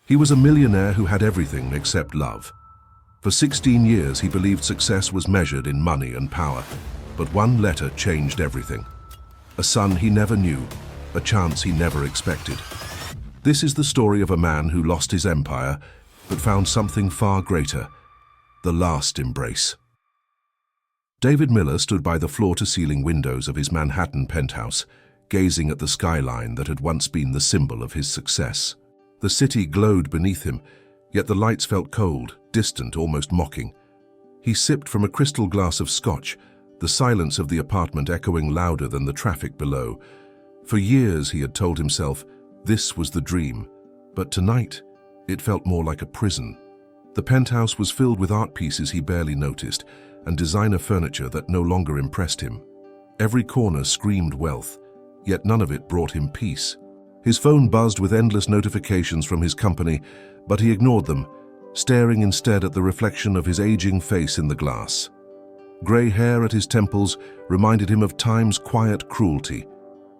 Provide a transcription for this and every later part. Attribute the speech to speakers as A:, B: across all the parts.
A: He was a millionaire who had everything except love. For 16 years he believed success was measured in money and power, but one letter changed everything. A son he never knew, a chance he never expected. This is the story of a man who lost his empire, but found something far greater: the last embrace. David Miller stood by the floor-to-ceiling windows of his Manhattan penthouse, gazing at the skyline that had once been the symbol of his success. The city glowed beneath him, yet the lights felt cold, distant, almost mocking. He sipped from a crystal glass of scotch, the silence of the apartment echoing louder than the traffic below. For years he had told himself this was the dream, but tonight it felt more like a prison. The penthouse was filled with art pieces he barely noticed, and designer furniture that no longer impressed him. Every corner screamed wealth, yet none of it brought him peace. His phone buzzed with endless notifications from his company, but he ignored them, staring instead at the reflection of his aging face in the glass. Grey hair at his temples reminded him of time's quiet cruelty.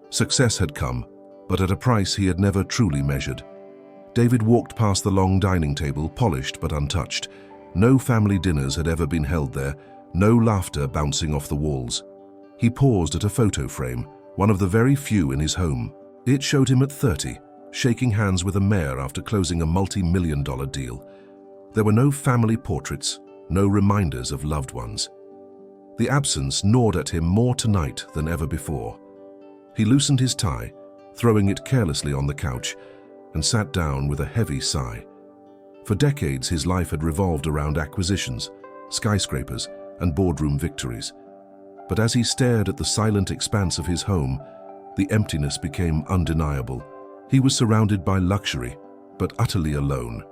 A: Success had come, but at a price he had never truly measured. David walked past the long dining table, polished but untouched. No family dinners had ever been held there, no laughter bouncing off the walls. He paused at a photo frame, one of the very few in his home. It showed him at 30, shaking hands with a mayor after closing a multi-million-dollar deal. There were no family portraits, no reminders of loved ones. The absence gnawed at him more tonight than ever before. He loosened his tie, throwing it carelessly on the couch, and sat down with a heavy sigh. For decades his life had revolved around acquisitions, skyscrapers, and boardroom victories. But as he stared at the silent expanse of his home, the emptiness became undeniable. He was surrounded by luxury, but utterly alone.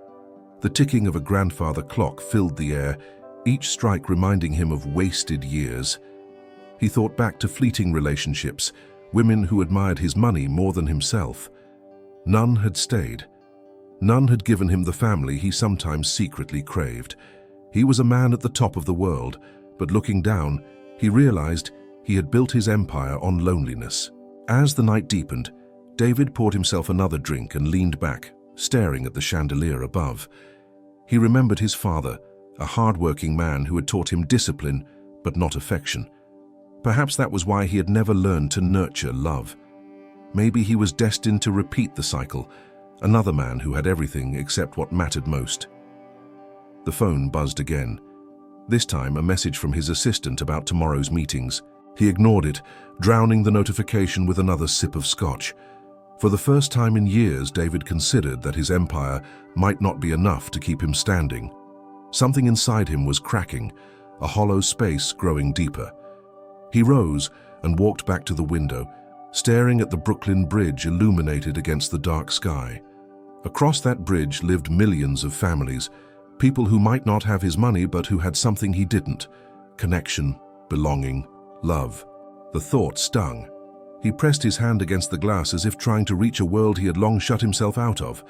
A: The ticking of a grandfather clock filled the air, each strike reminding him of wasted years. He thought back to fleeting relationships, women who admired his money more than himself. None had stayed. None had given him the family he sometimes secretly craved. He was a man at the top of the world, but looking down, he realized he had built his empire on loneliness. As the night deepened, David poured himself another drink and leaned back, staring at the chandelier above. He remembered his father, a hard-working man who had taught him discipline, but not affection. Perhaps that was why he had never learned to nurture love. Maybe he was destined to repeat the cycle, another man who had everything except what mattered most. The phone buzzed again. This time, a message from his assistant about tomorrow's meetings. He ignored it, drowning the notification with another sip of scotch. For the first time in years, David considered that his empire might not be enough to keep him standing. Something inside him was cracking, a hollow space growing deeper. He rose and walked back to the window, staring at the Brooklyn Bridge illuminated against the dark sky. Across that bridge lived millions of families, people who might not have his money but who had something he didn't: connection, belonging, love. The thought stung. He pressed his hand against the glass as if trying to reach a world he had long shut himself out of.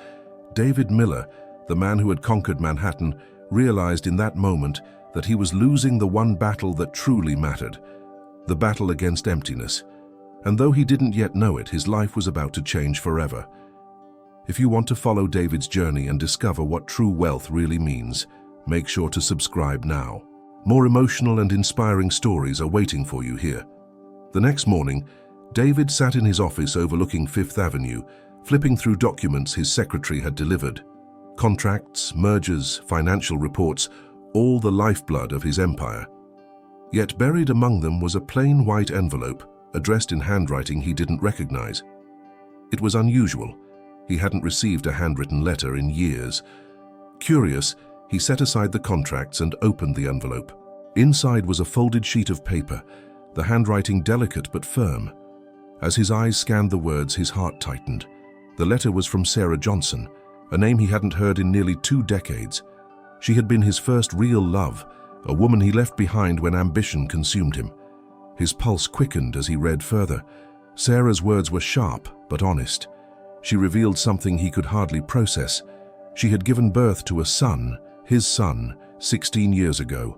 A: David Miller, the man who had conquered Manhattan, realized in that moment that he was losing the one battle that truly mattered, the battle against emptiness. And though he didn't yet know it, his life was about to change forever. If you want to follow David's journey and discover what true wealth really means, make sure to subscribe now. More emotional and inspiring stories are waiting for you here. The next morning, David sat in his office overlooking Fifth Avenue, flipping through documents his secretary had delivered. Contracts, mergers, financial reports, all the lifeblood of his empire. Yet buried among them was a plain white envelope, addressed in handwriting he didn't recognize. It was unusual. He hadn't received a handwritten letter in years. Curious, he set aside the contracts and opened the envelope. Inside was a folded sheet of paper, the handwriting delicate but firm. As his eyes scanned the words, his heart tightened. The letter was from Sarah Johnson, a name he hadn't heard in nearly 2 decades. She had been his first real love, a woman he left behind when ambition consumed him. His pulse quickened as he read further. Sarah's words were sharp but honest. She revealed something he could hardly process. She had given birth to a son, his son, 16 years ago.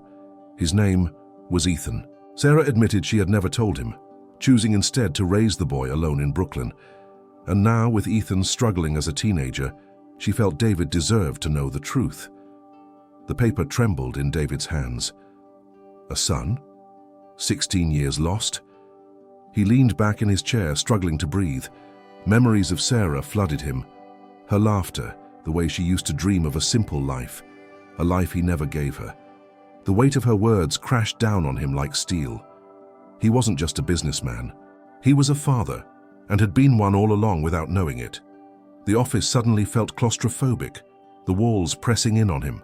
A: His name was Ethan. Sarah admitted she had never told him, choosing instead to raise the boy alone in Brooklyn. And now, with Ethan struggling as a teenager, She felt David deserved to know the truth. The paper trembled in David's hands. A son? 16 years lost? He leaned back in his chair, struggling to breathe. Memories of Sarah flooded him. Her laughter, the way she used to dream of a simple life, a life he never gave her. The weight of her words crashed down on him like steel. He wasn't just a businessman. He was a father, and had been one all along without knowing it. The office suddenly felt claustrophobic, the walls pressing in on him.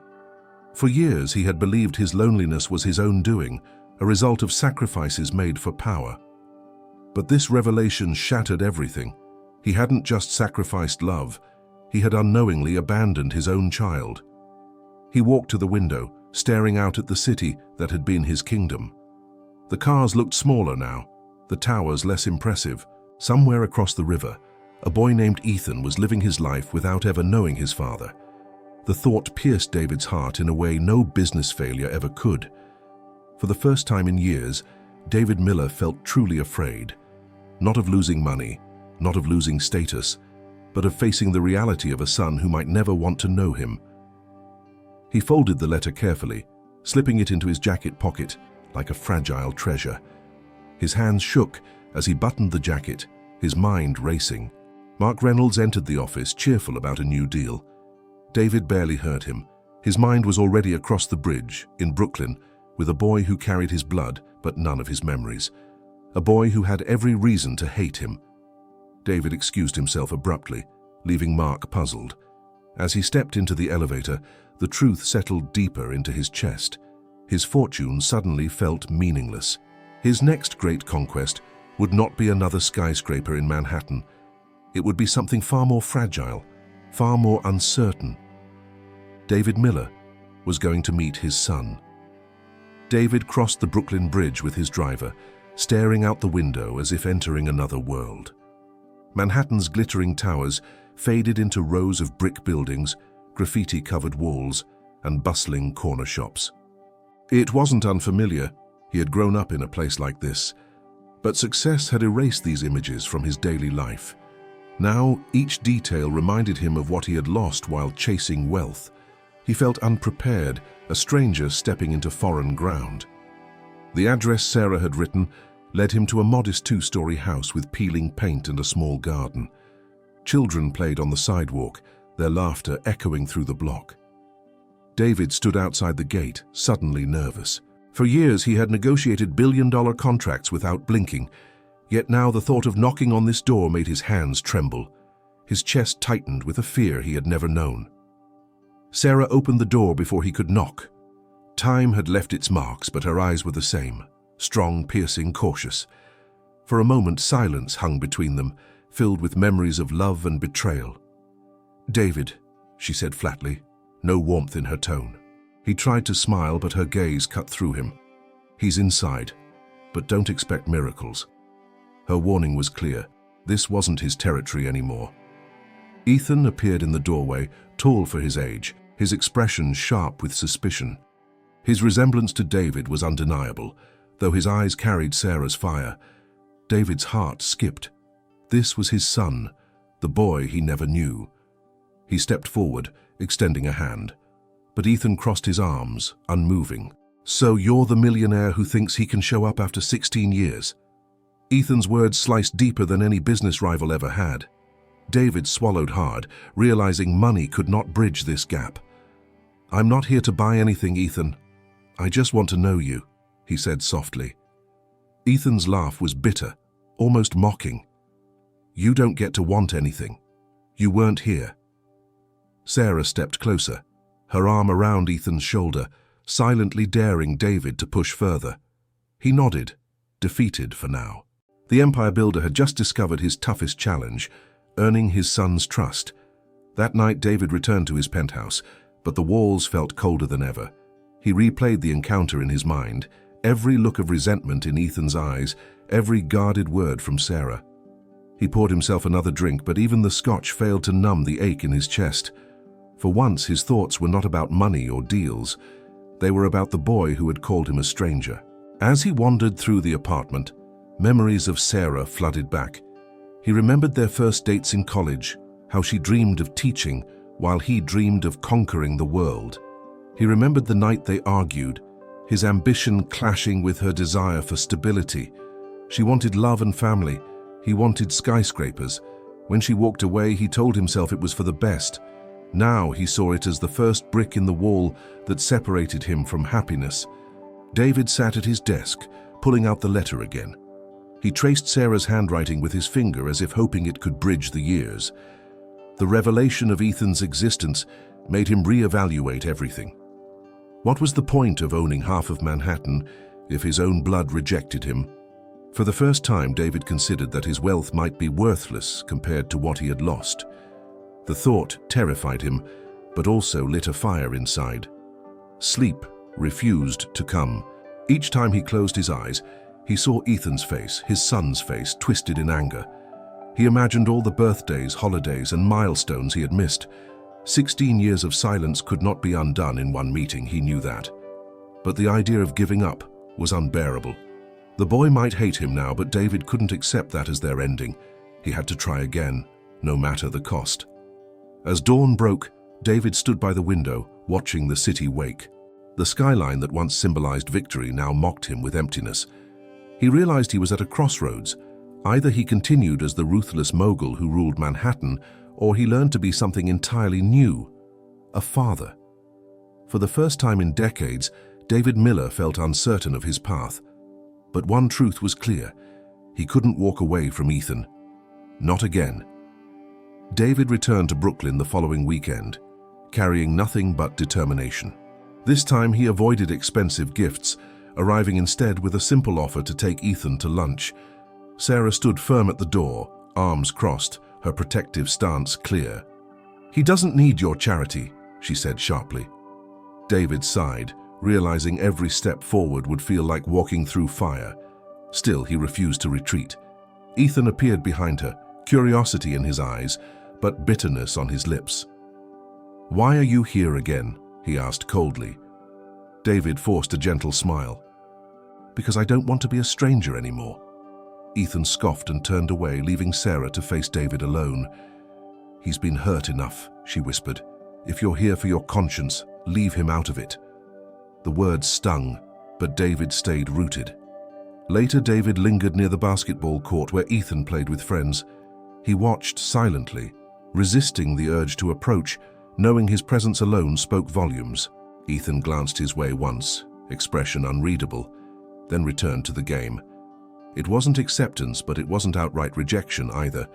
A: For years he had believed his loneliness was his own doing, a result of sacrifices made for power. But this revelation shattered everything. He hadn't just sacrificed love, he had unknowingly abandoned his own child. He walked to the window, staring out at the city that had been his kingdom. The cars looked smaller now, the towers less impressive. Somewhere across the river, a boy named Ethan was living his life without ever knowing his father. The thought pierced David's heart in a way no business failure ever could. For the first time in years, David Miller felt truly afraid. Not of losing money, not of losing status, but of facing the reality of a son who might never want to know him. He folded the letter carefully, slipping it into his jacket pocket like a fragile treasure. His hands shook as he buttoned the jacket, his mind racing. Mark Reynolds entered the office, cheerful about a new deal. David barely heard him. His mind was already across the bridge, in Brooklyn, with a boy who carried his blood, but none of his memories. A boy who had every reason to hate him. David excused himself abruptly, leaving Mark puzzled. As he stepped into the elevator, the truth settled deeper into his chest. His fortune suddenly felt meaningless. His next great conquest would not be another skyscraper in Manhattan. It would be something far more fragile, far more uncertain. David Miller was going to meet his son. David crossed the Brooklyn Bridge with his driver, staring out the window as if entering another world. Manhattan's glittering towers faded into rows of brick buildings, graffiti-covered walls, and bustling corner shops. It wasn't unfamiliar. He had grown up in a place like this. But success had erased these images from his daily life. Now, each detail reminded him of what he had lost while chasing wealth. He felt unprepared, a stranger stepping into foreign ground. The address Sarah had written led him to a modest two-story house with peeling paint and a small garden. Children played on the sidewalk, their laughter echoing through the block. David stood outside the gate, suddenly nervous. For years he had negotiated billion-dollar contracts without blinking, yet now the thought of knocking on this door made his hands tremble. His chest tightened with a fear he had never known. Sarah opened the door before he could knock. Time had left its marks, but her eyes were the same, strong, piercing, cautious. For a moment silence hung between them, filled with memories of love and betrayal. "David," she said flatly, no warmth in her tone. He tried to smile, but her gaze cut through him. "He's inside, but don't expect miracles." Her warning was clear. This wasn't his territory anymore. Ethan appeared in the doorway, tall for his age, his expression sharp with suspicion. His resemblance to David was undeniable, though his eyes carried Sarah's fire. David's heart skipped. This was his son, the boy he never knew. He stepped forward, extending a hand. But Ethan crossed his arms, unmoving. "So you're the millionaire who thinks he can show up after 16 years? Ethan's words sliced deeper than any business rival ever had. David swallowed hard, realizing money could not bridge this gap. "I'm not here to buy anything, Ethan. I just want to know you," he said softly. Ethan's laugh was bitter, almost mocking. "You don't get to want anything. You weren't here." Sarah stepped closer, her arm around Ethan's shoulder, silently daring David to push further. He nodded, defeated for now. The empire builder had just discovered his toughest challenge, earning his son's trust. That night David returned to his penthouse, but the walls felt colder than ever. He replayed the encounter in his mind, every look of resentment in Ethan's eyes, every guarded word from Sarah. He poured himself another drink, but even the scotch failed to numb the ache in his chest. For once, his thoughts were not about money or deals. They were about the boy who had called him a stranger. As he wandered through the apartment, memories of Sarah flooded back. He remembered their first dates in college, how she dreamed of teaching while he dreamed of conquering the world. He remembered the night they argued, his ambition clashing with her desire for stability. She wanted love and family. He wanted skyscrapers. When she walked away, he told himself it was for the best. Now he saw it as the first brick in the wall that separated him from happiness. David sat at his desk, pulling out the letter again. He traced Sarah's handwriting with his finger as if hoping it could bridge the years. The revelation of Ethan's existence made him reevaluate everything. What was the point of owning half of Manhattan if his own blood rejected him? For the first time, David considered that his wealth might be worthless compared to what he had lost. The thought terrified him, but also lit a fire inside. Sleep refused to come. Each time he closed his eyes, he saw Ethan's face, his son's face, twisted in anger. He imagined all the birthdays, holidays, and milestones he had missed. 16 years of silence could not be undone in one meeting, he knew that. But the idea of giving up was unbearable. The boy might hate him now, but David couldn't accept that as their ending. He had to try again, no matter the cost. As dawn broke, David stood by the window, watching the city wake. The skyline that once symbolized victory now mocked him with emptiness. He realized he was at a crossroads. Either he continued as the ruthless mogul who ruled Manhattan, or he learned to be something entirely new, a father. For the first time in decades, David Miller felt uncertain of his path. But one truth was clear: he couldn't walk away from Ethan. Not again. David returned to Brooklyn the following weekend, carrying nothing but determination. This time he avoided expensive gifts, arriving instead with a simple offer to take Ethan to lunch. Sarah stood firm at the door, arms crossed, her protective stance clear. "He doesn't need your charity," she said sharply. David sighed, realizing every step forward would feel like walking through fire. Still, he refused to retreat. Ethan appeared behind her, curiosity in his eyes, but bitterness on his lips. "Why are you here again?" he asked coldly. David forced a gentle smile. "Because I don't want to be a stranger anymore." Ethan scoffed and turned away, leaving Sarah to face David alone. "He's been hurt enough," she whispered. "If you're here for your conscience, leave him out of it." The words stung, but David stayed rooted. Later, David lingered near the basketball court where Ethan played with friends. He watched silently, resisting the urge to approach, knowing his presence alone spoke volumes. Ethan glanced his way once, expression unreadable, then returned to the game. It wasn't acceptance, but it wasn't outright rejection either.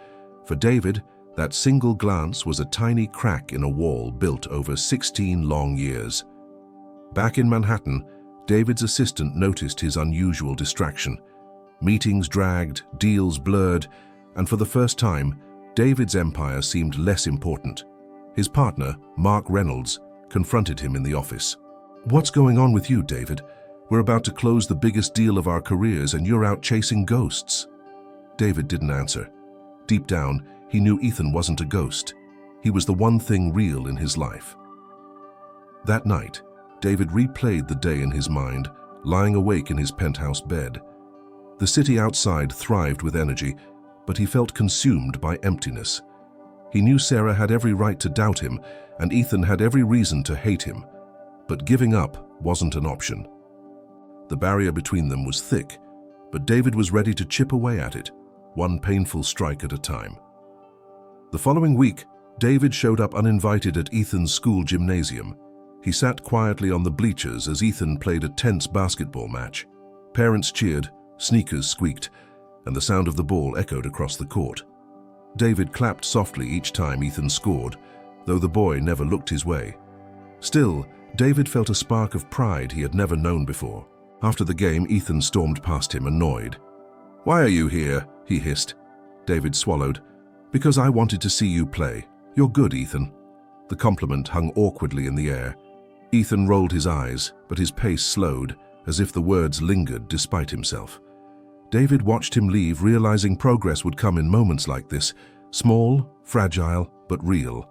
A: For David, that single glance was a tiny crack in a wall built over 16 long years. Back in Manhattan, David's assistant noticed his unusual distraction. Meetings dragged, deals blurred, and for the first time, David's empire seemed less important. His partner, Mark Reynolds, confronted him in the office. "What's going on with you, David? We're about to close the biggest deal of our careers and you're out chasing ghosts." David didn't answer. Deep down, he knew Ethan wasn't a ghost. He was the one thing real in his life. That night, David replayed the day in his mind, lying awake in his penthouse bed. The city outside thrived with energy, but he felt consumed by emptiness. He knew Sarah had every right to doubt him, and Ethan had every reason to hate him. But giving up wasn't an option. The barrier between them was thick, but David was ready to chip away at it, one painful strike at a time. The following week, David showed up uninvited at Ethan's school gymnasium. He sat quietly on the bleachers as Ethan played a tense basketball match. Parents cheered, sneakers squeaked, and the sound of the ball echoed across the court. David clapped softly each time Ethan scored, though the boy never looked his way. Still, David felt a spark of pride he had never known before. After the game, Ethan stormed past him, annoyed. "Why are you here?" he hissed. David swallowed. "Because I wanted to see you play. You're good, Ethan." The compliment hung awkwardly in the air. Ethan rolled his eyes, but his pace slowed, as if the words lingered despite himself. David watched him leave, realizing progress would come in moments like this, small, fragile, but real.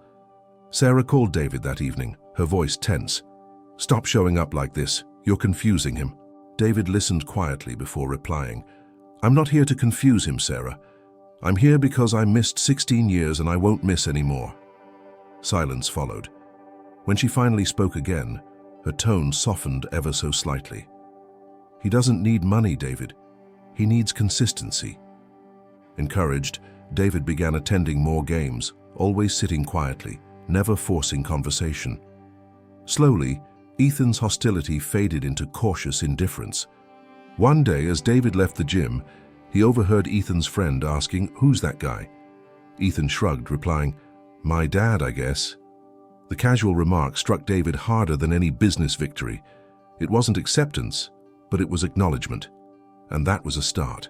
A: Sarah called David that evening, her voice tense. "Stop showing up like this. You're confusing him." David listened quietly before replying. "I'm not here to confuse him, Sarah. I'm here because I missed 16 years and I won't miss any more." Silence followed. When she finally spoke again, her tone softened ever so slightly. "He doesn't need money, David. He needs consistency." Encouraged, David began attending more games, always sitting quietly, never forcing conversation. Slowly, Ethan's hostility faded into cautious indifference. One day, as David left the gym, he overheard Ethan's friend asking, "Who's that guy?" Ethan shrugged, replying, "My dad, I guess." The casual remark struck David harder than any business victory. It wasn't acceptance, but it was acknowledgement. And that was a start.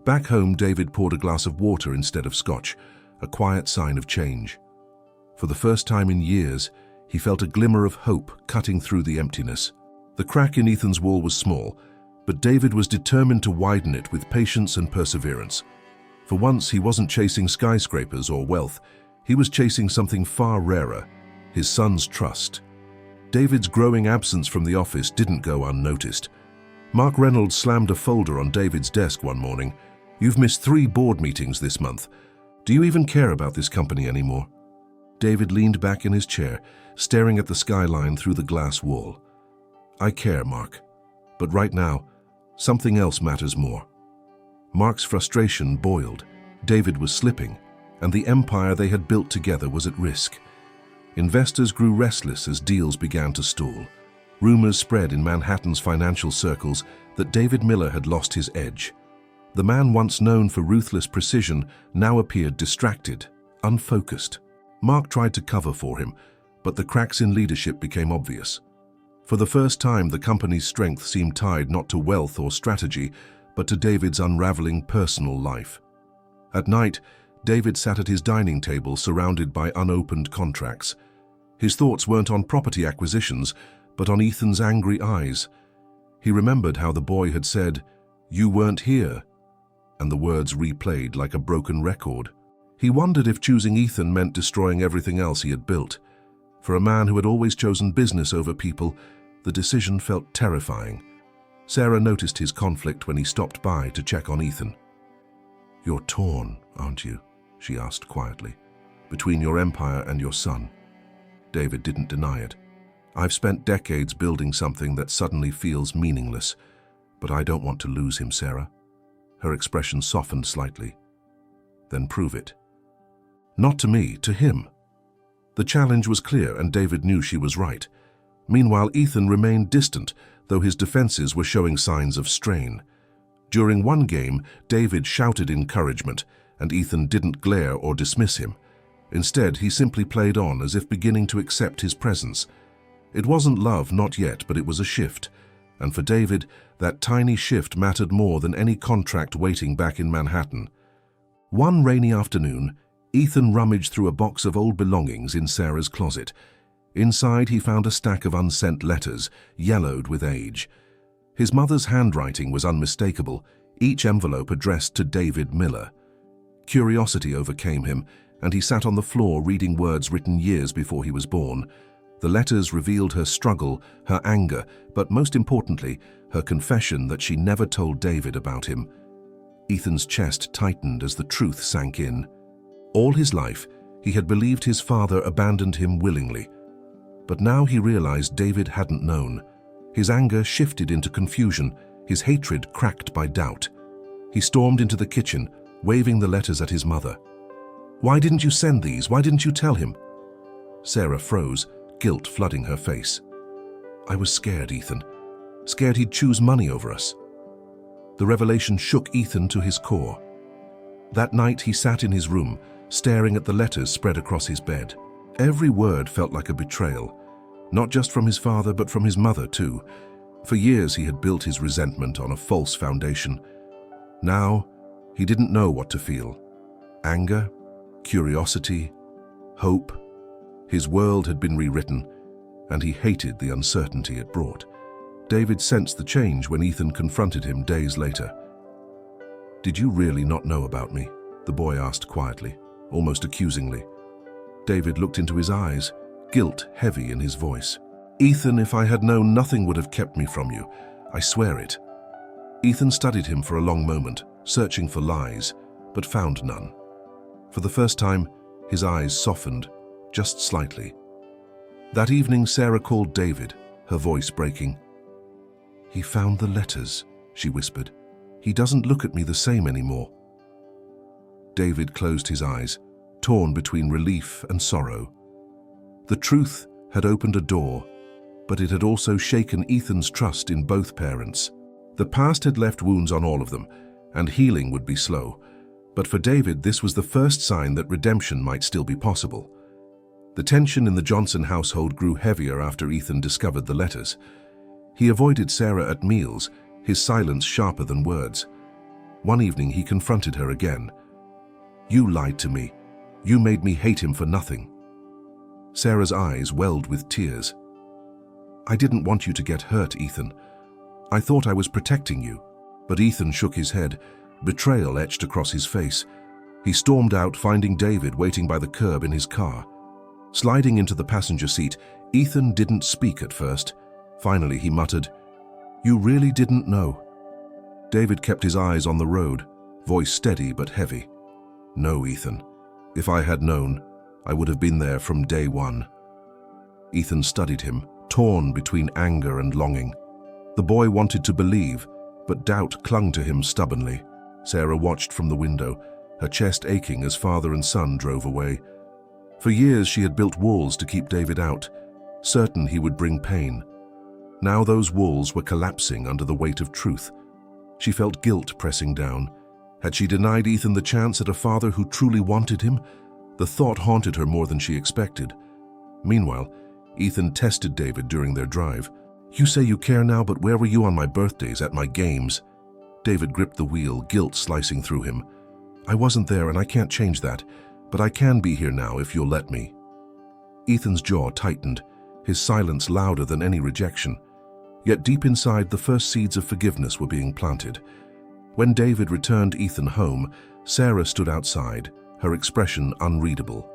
A: Back home, David poured a glass of water instead of scotch, a quiet sign of change. For the first time in years, he felt a glimmer of hope cutting through the emptiness. The crack in Ethan's wall was small, but David was determined to widen it with patience and perseverance. For once, he wasn't chasing skyscrapers or wealth. He was chasing something far rarer, his son's trust. David's growing absence from the office didn't go unnoticed. Mark Reynolds slammed a folder on David's desk one morning. "You've missed 3 board meetings this month. Do you even care about this company anymore?" David leaned back in his chair, staring at the skyline through the glass wall. "I care, Mark. But right now, something else matters more." Mark's frustration boiled. David was slipping, and the empire they had built together was at risk. Investors grew restless as deals began to stall. Rumors spread in Manhattan's financial circles that David Miller had lost his edge. The man once known for ruthless precision now appeared distracted, unfocused. Mark tried to cover for him, but the cracks in leadership became obvious. For the first time, the company's strength seemed tied not to wealth or strategy, but to David's unraveling personal life. At night, David sat at his dining table surrounded by unopened contracts. His thoughts weren't on property acquisitions, but on Ethan's angry eyes. He remembered how the boy had said, "You weren't here," and the words replayed like a broken record. He wondered if choosing Ethan meant destroying everything else he had built. For a man who had always chosen business over people, the decision felt terrifying. Sarah noticed his conflict when he stopped by to check on Ethan. "You're torn, aren't you?" she asked quietly. "Between your empire and your son." David didn't deny it. "I've spent decades building something that suddenly feels meaningless, but I don't want to lose him, Sarah." Her expression softened slightly. "Then prove it." "Not to me, to him." The challenge was clear, and David knew she was right. Meanwhile, Ethan remained distant, though his defenses were showing signs of strain. During one game, David shouted encouragement, and Ethan didn't glare or dismiss him. Instead, he simply played on, as if beginning to accept his presence. It wasn't love, not yet, but it was a shift. And for David, that tiny shift mattered more than any contract waiting back in Manhattan. One rainy afternoon, Ethan rummaged through a box of old belongings in Sarah's closet. Inside, he found a stack of unsent letters, yellowed with age. His mother's handwriting was unmistakable, each envelope addressed to David Miller. Curiosity overcame him, and he sat on the floor reading words written years before he was born. The letters revealed her struggle, her anger, but most importantly, her confession that she never told David about him. Ethan's chest tightened as the truth sank in. All his life, he had believed his father abandoned him willingly. But now he realized David hadn't known. His anger shifted into confusion, his hatred cracked by doubt. He stormed into the kitchen, waving the letters at his mother. "Why didn't you send these? Why didn't you tell him?" Sarah froze, guilt flooding her face. "I was scared, Ethan. Scared he'd choose money over us." The revelation shook Ethan to his core. That night he sat in his room, staring at the letters spread across his bed. Every word felt like a betrayal, not just from his father but from his mother too. For years he had built his resentment on a false foundation. Now he didn't know what to feel. Anger, curiosity, hope. His world had been rewritten, and he hated the uncertainty it brought. David sensed the change when Ethan confronted him days later. "Did you really not know about me?" the boy asked quietly, almost accusingly. David looked into his eyes, guilt heavy in his voice. "Ethan, if I had known, nothing would have kept me from you. I swear it." Ethan studied him for a long moment, searching for lies, but found none. For the first time, his eyes softened, just slightly. That evening, Sarah called David, her voice breaking. "He found the letters," she whispered. "He doesn't look at me the same anymore." David closed his eyes, torn between relief and sorrow. The truth had opened a door, but it had also shaken Ethan's trust in both parents. The past had left wounds on all of them, and healing would be slow. But for David, this was the first sign that redemption might still be possible. The tension in the Johnson household grew heavier after Ethan discovered the letters. He avoided Sarah at meals, his silence sharper than words. One evening he confronted her again. "You lied to me. You made me hate him for nothing." Sarah's eyes welled with tears. "I didn't want you to get hurt, Ethan. I thought I was protecting you." But Ethan shook his head, betrayal etched across his face. He stormed out, finding David waiting by the curb in his car. Sliding into the passenger seat, Ethan didn't speak at first. Finally, he muttered, "You really didn't know?" David kept his eyes on the road, voice steady but heavy. "No, Ethan. If I had known, I would have been there from day one." Ethan studied him, torn between anger and longing. The boy wanted to believe, but doubt clung to him stubbornly. Sarah watched from the window, her chest aching as father and son drove away. For years she had built walls to keep David out, certain he would bring pain. Now those walls were collapsing under the weight of truth. She felt guilt pressing down. Had she denied Ethan the chance at a father who truly wanted him? The thought haunted her more than she expected. Meanwhile, Ethan tested David during their drive. "You say you care now, but where were you on my birthdays, at my games?" David gripped the wheel, guilt slicing through him. "I wasn't there and I can't change that, but I can be here now if you'll let me." Ethan's jaw tightened, his silence louder than any rejection. Yet deep inside, the first seeds of forgiveness were being planted. When David returned Ethan home, Sarah stood outside, her expression unreadable.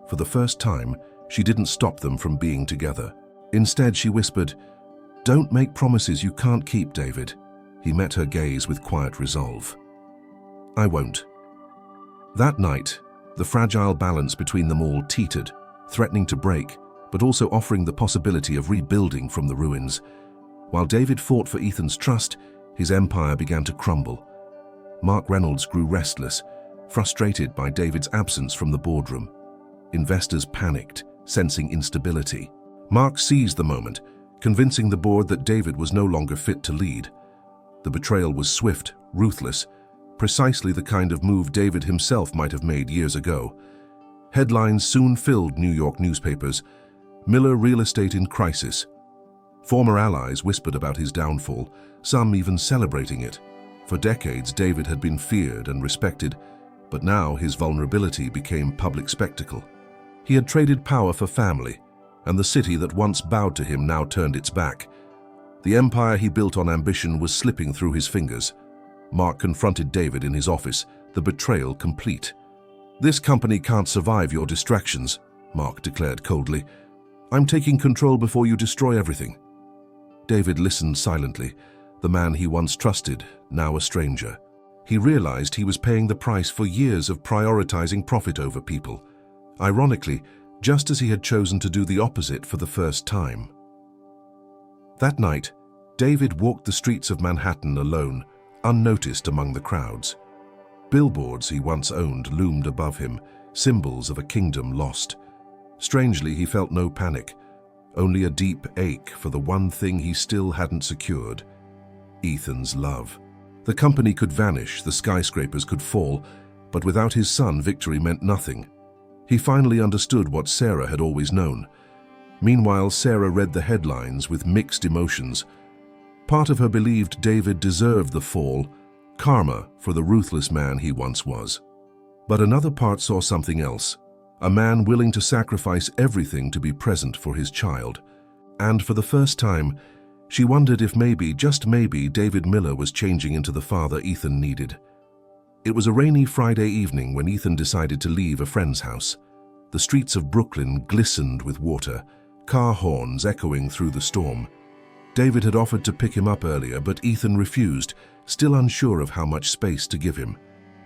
A: For the first time, she didn't stop them from being together. Instead, she whispered, "Don't make promises you can't keep, David." He met her gaze with quiet resolve. "I won't." That night, the fragile balance between them all teetered, threatening to break, but also offering the possibility of rebuilding from the ruins. While David fought for Ethan's trust, his empire began to crumble. Mark Reynolds grew restless, frustrated by David's absence from the boardroom. Investors panicked, sensing instability. Mark seized the moment, convincing the board that David was no longer fit to lead. The betrayal was swift, ruthless, precisely the kind of move David himself might have made years ago. Headlines soon filled New York newspapers. "Miller Real Estate in Crisis." Former allies whispered about his downfall, some even celebrating it. For decades, David had been feared and respected, but now his vulnerability became public spectacle. He had traded power for family, and the city that once bowed to him now turned its back. The empire he built on ambition was slipping through his fingers. Mark confronted David in his office, the betrayal complete. "This company can't survive your distractions," Mark declared coldly. "I'm taking control before you destroy everything." David listened silently, the man he once trusted, now a stranger. He realized he was paying the price for years of prioritizing profit over people. Ironically, just as he had chosen to do the opposite for the first time. That night, David walked the streets of Manhattan alone, unnoticed among the crowds. Billboards he once owned loomed above him, symbols of a kingdom lost. Strangely, he felt no panic, only a deep ache for the one thing he still hadn't secured: Ethan's love. The company could vanish, the skyscrapers could fall, but without his son, victory meant nothing. He finally understood what Sarah had always known. Meanwhile, Sarah read the headlines with mixed emotions. Part of her believed David deserved the fall, karma for the ruthless man he once was. But another part saw something else, a man willing to sacrifice everything to be present for his child. And for the first time, she wondered if maybe, just maybe, David Miller was changing into the father Ethan needed. It was a rainy Friday evening when Ethan decided to leave a friend's house. The streets of Brooklyn glistened with water, car horns echoing through the storm. David had offered to pick him up earlier, but Ethan refused, still unsure of how much space to give him.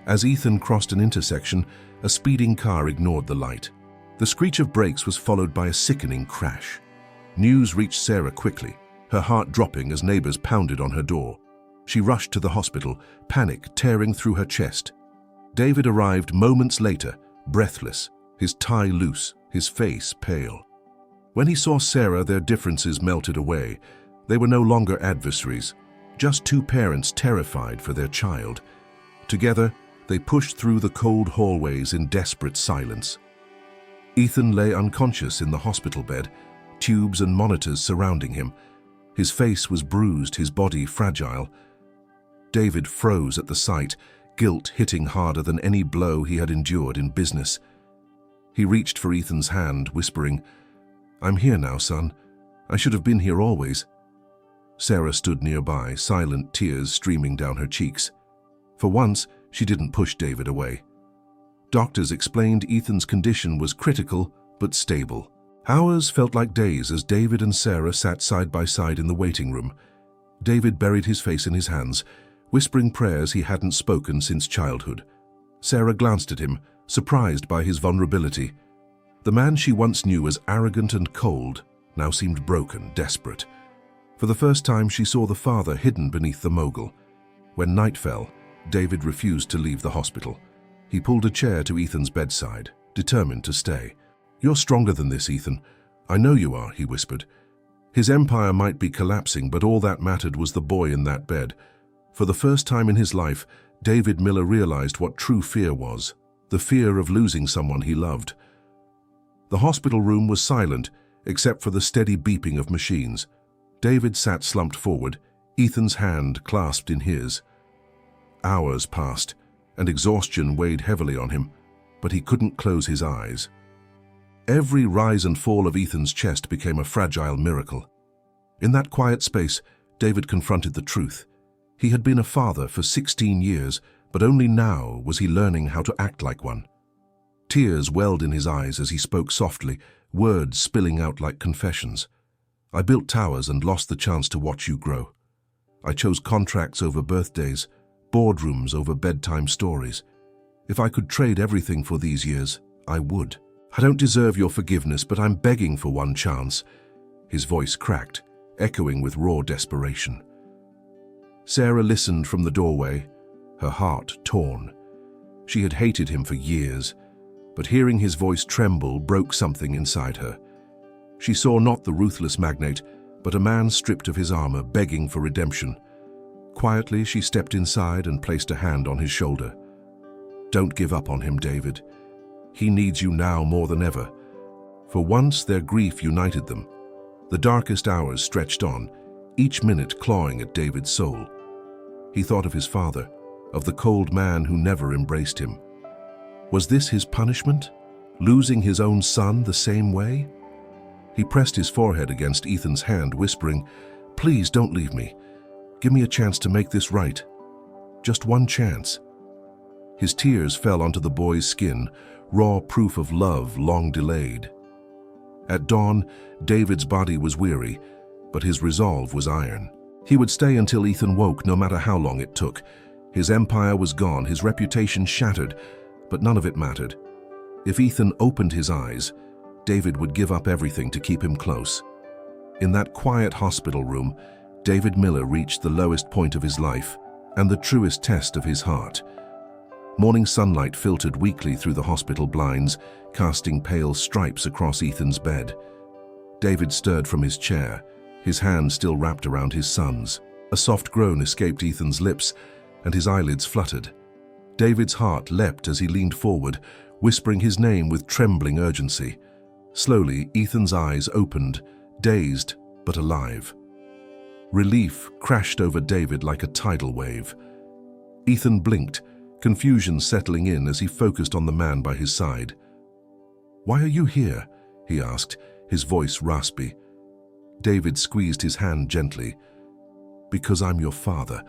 A: As Ethan crossed an intersection, a speeding car ignored the light. The screech of brakes was followed by a sickening crash. News reached Sarah quickly, her heart dropping as neighbors pounded on her door. She rushed to the hospital, panic tearing through her chest. David arrived moments later, breathless, his tie loose, his face pale. When he saw Sarah, their differences melted away. They were no longer adversaries, just two parents terrified for their child. Together, they pushed through the cold hallways in desperate silence. Ethan lay unconscious in the hospital bed, tubes and monitors surrounding him. His face was bruised, his body fragile. David froze at the sight, guilt hitting harder than any blow he had endured in business. He reached for Ethan's hand, whispering, "I'm here now, son. I should have been here always." Sarah stood nearby, silent tears streaming down her cheeks. For once, she didn't push David away. Doctors explained Ethan's condition was critical but stable. Hours felt like days as David and Sarah sat side by side in the waiting room. David buried his face in his hands, whispering prayers he hadn't spoken since childhood. Sarah glanced at him, surprised by his vulnerability. The man she once knew as arrogant and cold now seemed broken, desperate. For the first time, she saw the father hidden beneath the mogul. When night fell, David refused to leave the hospital. He pulled a chair to Ethan's bedside, determined to stay. "You're stronger than this, Ethan. I know you are," he whispered. His empire might be collapsing, but all that mattered was the boy in that bed. For the first time in his life, David Miller realized what true fear was, the fear of losing someone he loved. The hospital room was silent, except for the steady beeping of machines. David sat slumped forward, Ethan's hand clasped in his. Hours passed, and exhaustion weighed heavily on him, but he couldn't close his eyes. Every rise and fall of Ethan's chest became a fragile miracle. In that quiet space, David confronted the truth. He had been a father for 16 years, but only now was he learning how to act like one. Tears welled in his eyes as he spoke softly, words spilling out like confessions. "I built towers and lost the chance to watch you grow. I chose contracts over birthdays, boardrooms over bedtime stories. If I could trade everything for these years, I would. I don't deserve your forgiveness, but I'm begging for one chance." His voice cracked, echoing with raw desperation. Sarah listened from the doorway, her heart torn. She had hated him for years, but hearing his voice tremble broke something inside her. She saw not the ruthless magnate, but a man stripped of his armor, begging for redemption. Quietly, she stepped inside and placed a hand on his shoulder. "Don't give up on him, David. He needs you now more than ever." For once, their grief united them. The darkest hours stretched on, each minute clawing at David's soul. He thought of his father, of the cold man who never embraced him. Was this his punishment? Losing his own son the same way? He pressed his forehead against Ethan's hand, whispering, "Please don't leave me. Give me a chance to make this right. Just one chance." His tears fell onto the boy's skin, raw proof of love long delayed. At dawn, David's body was weary, but his resolve was iron. He would stay until Ethan woke, no matter how long it took. His empire was gone, his reputation shattered, but none of it mattered. If Ethan opened his eyes, David would give up everything to keep him close. In that quiet hospital room, David Miller reached the lowest point of his life and the truest test of his heart. Morning sunlight filtered weakly through the hospital blinds, casting pale stripes across Ethan's bed. David stirred from his chair, his hand still wrapped around his son's. A soft groan escaped Ethan's lips, and his eyelids fluttered. David's heart leapt as he leaned forward, whispering his name with trembling urgency. Slowly, Ethan's eyes opened, dazed but alive. Relief crashed over David like a tidal wave. Ethan blinked, confusion settling in as he focused on the man by his side. "Why are you here?" he asked, his voice raspy. David squeezed his hand gently. "Because I'm your father,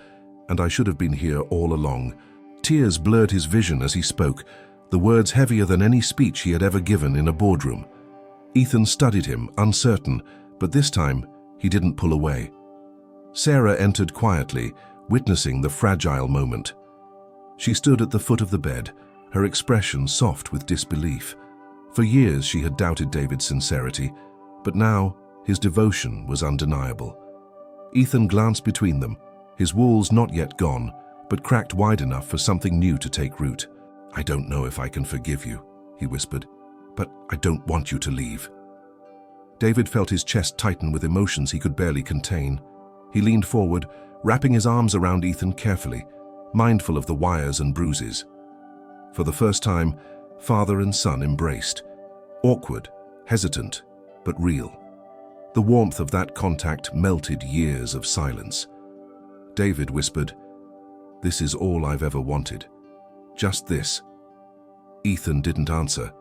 A: and I should have been here all along." Tears blurred his vision as he spoke, the words heavier than any speech he had ever given in a boardroom. Ethan studied him, uncertain, but this time he didn't pull away. Sarah entered quietly, witnessing the fragile moment. She stood at the foot of the bed, her expression soft with disbelief. For years she had doubted David's sincerity, but now his devotion was undeniable. Ethan glanced between them, his walls not yet gone, but cracked wide enough for something new to take root. "I don't know if I can forgive you," he whispered, "but I don't want you to leave." David felt his chest tighten with emotions he could barely contain. He leaned forward, wrapping his arms around Ethan carefully, mindful of the wires and bruises. For the first time, father and son embraced. Awkward, hesitant, but real. The warmth of that contact melted years of silence. David whispered, "This is all I've ever wanted. Just this." Ethan didn't answer,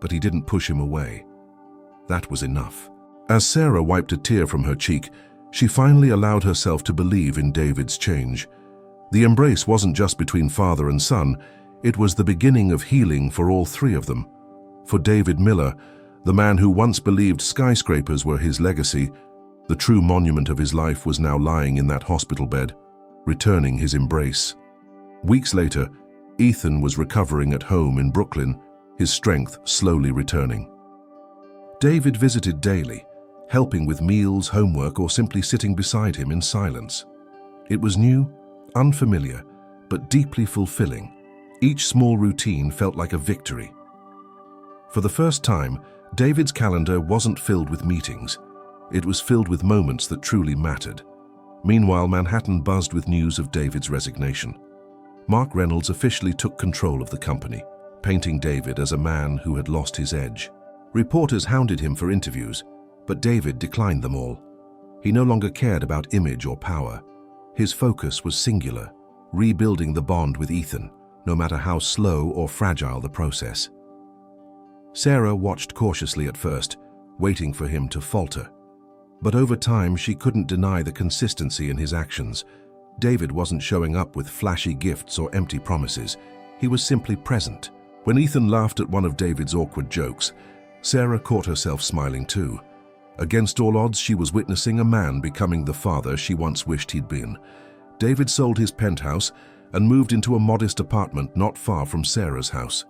A: but he didn't push him away. That was enough. As Sarah wiped a tear from her cheek, she finally allowed herself to believe in David's change. The embrace wasn't just between father and son, it was the beginning of healing for all three of them. For David Miller, the man who once believed skyscrapers were his legacy, the true monument of his life was now lying in that hospital bed, returning his embrace. Weeks later, Ethan was recovering at home in Brooklyn, his strength slowly returning. David visited daily, helping with meals, homework, or simply sitting beside him in silence. It was new, unfamiliar, but deeply fulfilling. Each small routine felt like a victory. For the first time, David's calendar wasn't filled with meetings. It was filled with moments that truly mattered. Meanwhile, Manhattan buzzed with news of David's resignation. Mark Reynolds officially took control of the company, painting David as a man who had lost his edge. Reporters hounded him for interviews, but David declined them all. He no longer cared about image or power. His focus was singular, rebuilding the bond with Ethan, no matter how slow or fragile the process. Sarah watched cautiously at first, waiting for him to falter. But over time, she couldn't deny the consistency in his actions. David wasn't showing up with flashy gifts or empty promises. He was simply present. When Ethan laughed at one of David's awkward jokes, Sarah caught herself smiling too. Against all odds, she was witnessing a man becoming the father she once wished he'd been. David sold his penthouse and moved into a modest apartment not far from Sarah's house.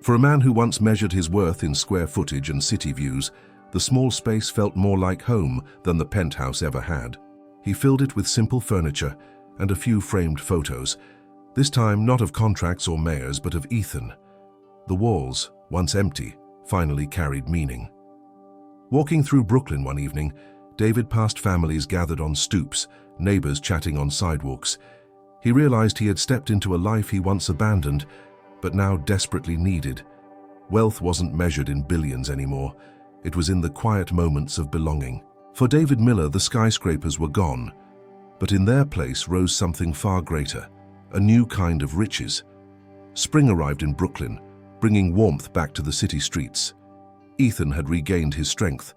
A: For a man who once measured his worth in square footage and city views, the small space felt more like home than the penthouse ever had. He filled it with simple furniture and a few framed photos, this time not of contracts or mayors, but of Ethan. The walls, once empty, finally carried meaning. Walking through Brooklyn one evening, David passed families gathered on stoops, neighbors chatting on sidewalks. He realized he had stepped into a life he once abandoned, but now desperately needed. Wealth wasn't measured in billions anymore. It was in the quiet moments of belonging. For David Miller, the skyscrapers were gone, but in their place rose something far greater, a new kind of riches. Spring arrived in Brooklyn, bringing warmth back to the city streets. Ethan had regained his strength,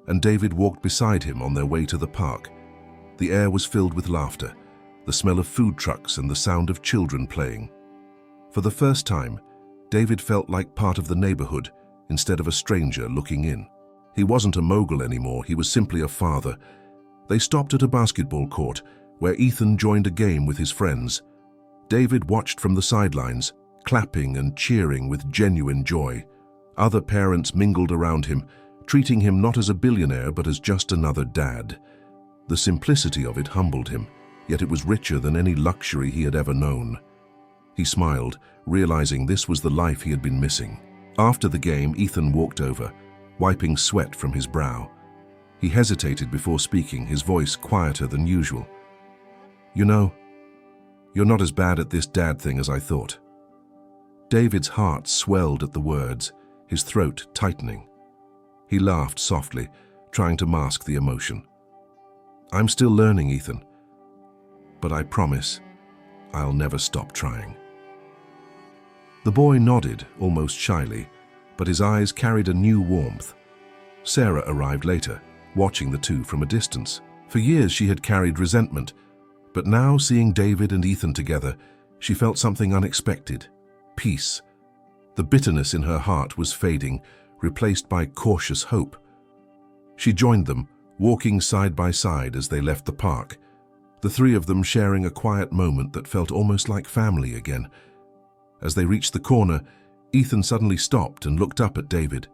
A: and David walked beside him on their way to the park. The air was filled with laughter, the smell of food trucks and the sound of children playing. For the first time, David felt like part of the neighborhood instead of a stranger looking in. He wasn't a mogul anymore, he was simply a father. They stopped at a basketball court where Ethan joined a game with his friends. David watched from the sidelines, clapping and cheering with genuine joy. Other parents mingled around him, treating him not as a billionaire but as just another dad. The simplicity of it humbled him, yet it was richer than any luxury he had ever known. He smiled, realizing this was the life he had been missing. After the game, Ethan walked over, wiping sweat from his brow. He hesitated before speaking, his voice quieter than usual. "You know, you're not as bad at this dad thing as I thought." David's heart swelled at the words, his throat tightening. He laughed softly, trying to mask the emotion. "I'm still learning, Ethan, but I promise I'll never stop trying." The boy nodded, almost shyly, but his eyes carried a new warmth. Sarah arrived later, watching the two from a distance. For years she had carried resentment, but now seeing David and Ethan together, she felt something unexpected: peace. The bitterness in her heart was fading, replaced by cautious hope. She joined them, walking side by side as they left the park, the three of them sharing a quiet moment that felt almost like family again. As they reached the corner, Ethan suddenly stopped and looked up at David.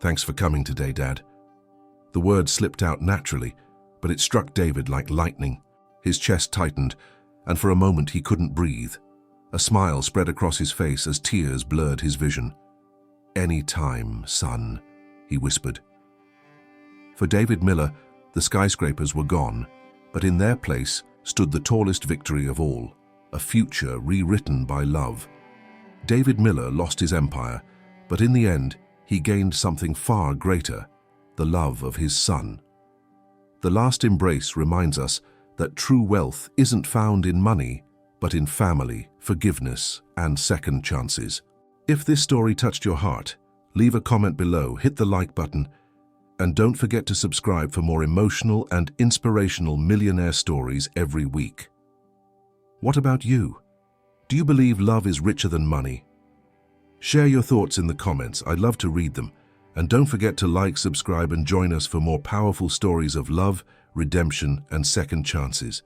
A: "Thanks for coming today, Dad." The word slipped out naturally, but it struck David like lightning. His chest tightened, and for a moment he couldn't breathe. A smile spread across his face as tears blurred his vision. "Any time, son," he whispered. For David Miller, the skyscrapers were gone, but in their place stood the tallest victory of all, a future rewritten by love. David Miller lost his empire, but in the end, he gained something far greater, the love of his son. The last embrace reminds us that true wealth isn't found in money, but in family, forgiveness, and second chances. If this story touched your heart, leave a comment below, hit the like button, and don't forget to subscribe for more emotional and inspirational millionaire stories every week. What about you? Do you believe love is richer than money? Share your thoughts in the comments. I'd love to read them. And don't forget to like, subscribe, and join us for more powerful stories of love, redemption, and second chances.